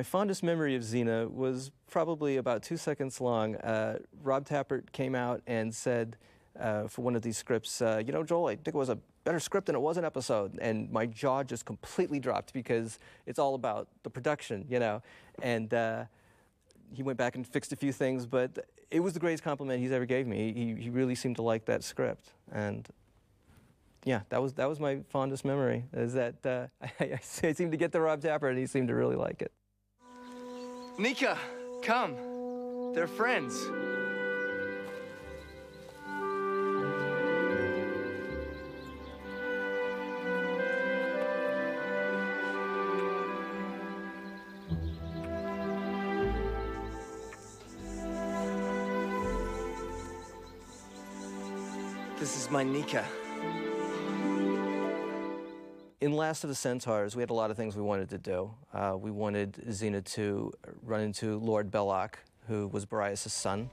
My fondest memory of Xena was probably about 2 seconds long. Rob Tapert came out and said for one of these scripts, you know, Joel, I think it was a better script than it was an episode. And my jaw just completely dropped because it's all about the production, you know. And he went back and fixed a few things, but it was the greatest compliment he's ever gave me. He really seemed to like that script. And yeah, that was my fondest memory, is that I seemed to get to Rob Tapert and he seemed to really like it. Nika, come. They're friends. This is my Nika. In Last of the Centars, we had a lot of things we wanted to do. We wanted Xena to run into Lord Belloc, who was Boreas' son.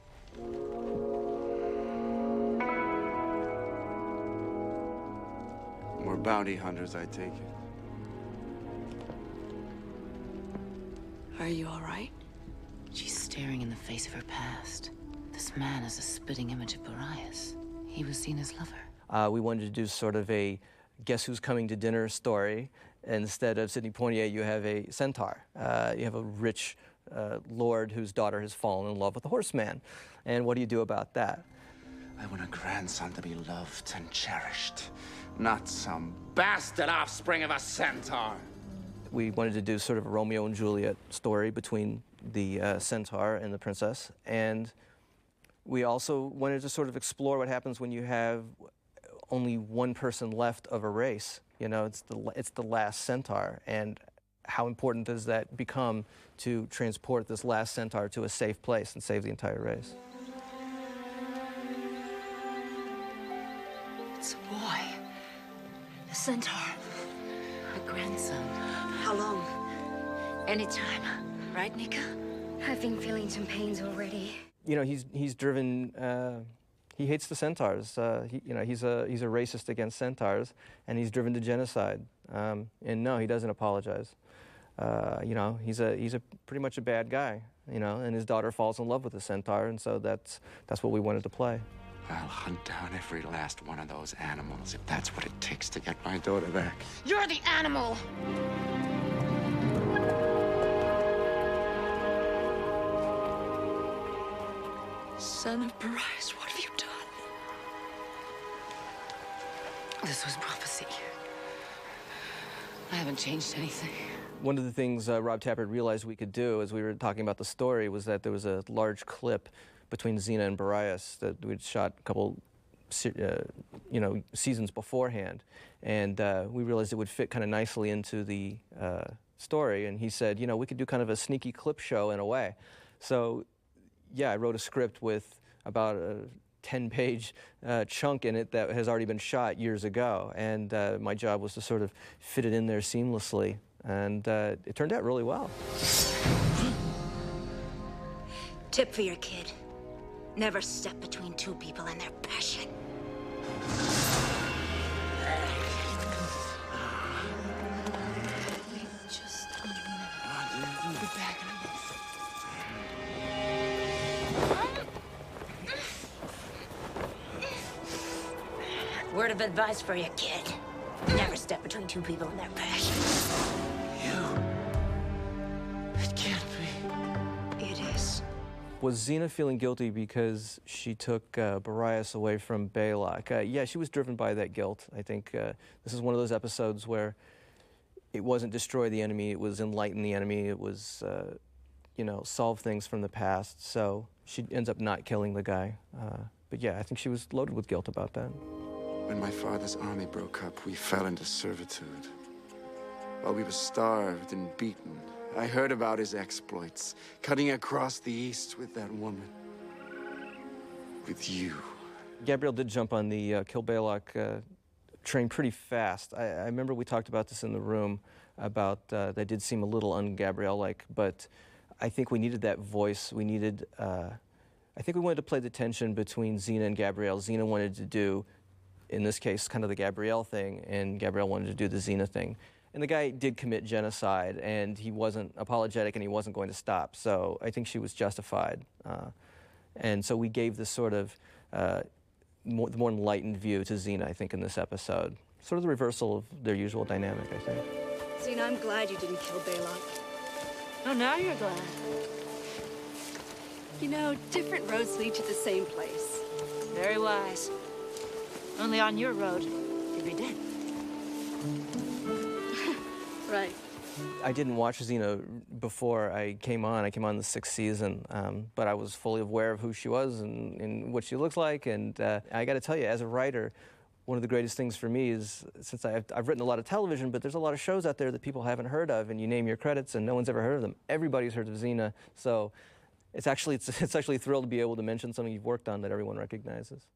More bounty hunters, I take it. Are you all right? She's staring in the face of her past. This man is a spitting image of Boreas. He was Xena's lover. We wanted to do sort of a guess who's coming to dinner story. Instead of Sidney Poitier, you have a centaur. You have a rich lord whose daughter has fallen in love with a horseman. And what do you do about that? I want a grandson to be loved and cherished, not some bastard offspring of a centaur. We wanted to do sort of a Romeo and Juliet story between the centaur and the princess. And we also wanted to sort of explore what happens when you have only one person left of a race. You know, it's the last centaur, and how important does that become to transport this last centaur to a safe place and save the entire race? It's a boy. A centaur. Her grandson. How long? Anytime. Right, Nika? I've been feeling some pains already. You know, he's driven. He hates the centaurs. He's a racist against centaurs, and he's driven to genocide. And no, he doesn't apologize. You know, he's pretty much a bad guy. You know, and his daughter falls in love with the centaur, and so that's what we wanted to play. I'll hunt down every last one of those animals if that's what it takes to get my daughter back. You're the animal! Son of Boreas, what have you done? This was prophecy. I haven't changed anything. One of the things Rob Tapert realized we could do as we were talking about the story was that there was a large clip between Xena and Boreas that we'd shot a couple seasons beforehand. And we realized it would fit kind of nicely into the story. And he said, you know, we could do kind of a sneaky clip show in a way. So yeah, I wrote a script with about a 10-page chunk in it that has already been shot years ago, and my job was to sort of fit it in there seamlessly, and it turned out really well. Tip for your kid. Never step between two people and their passion. Just a minute. I'll be back in a minute. Word of advice for your kid. Never step between two people and their passion. It can't be. It is. Was Xena feeling guilty because she took Boreas away from Belloc? Yeah, she was driven by that guilt. I think this is one of those episodes where it wasn't destroy the enemy, it was enlighten the enemy, it was, solve things from the past. So she ends up not killing the guy. But yeah, I think she was loaded with guilt about that. When my father's army broke up, we fell into servitude. While we were starved and beaten, I heard about his exploits, cutting across the east with that woman. With you. Gabrielle did jump on the Kill Belloc train pretty fast. I remember we talked about this in the room, about that did seem a little un-Gabrielle-like, but I think we needed that voice. We needed, I think we wanted to play the tension between Xena and Gabrielle. Xena wanted to do, in this case, kind of the Gabrielle thing, and Gabrielle wanted to do the Xena thing. And the guy did commit genocide, and he wasn't apologetic, and he wasn't going to stop. So I think she was justified. And so we gave this sort of more enlightened view to Xena, I think, in this episode. Sort of the reversal of their usual dynamic, I think. Xena, I'm glad you didn't kill Balok. Oh, now you're glad. You know, different roads lead to the same place. Very wise. Only on your road, you'd be dead. Right. I didn't watch Xena before I came on. I came on the 6th season, but I was fully aware of who she was and what she looks like. And I got to tell you, as a writer, one of the greatest things for me is, since I've written a lot of television, but there's a lot of shows out there that people haven't heard of, and you name your credits and no one's ever heard of them. Everybody's heard of Xena, so it's actually thrilled to be able to mention something you've worked on that everyone recognizes.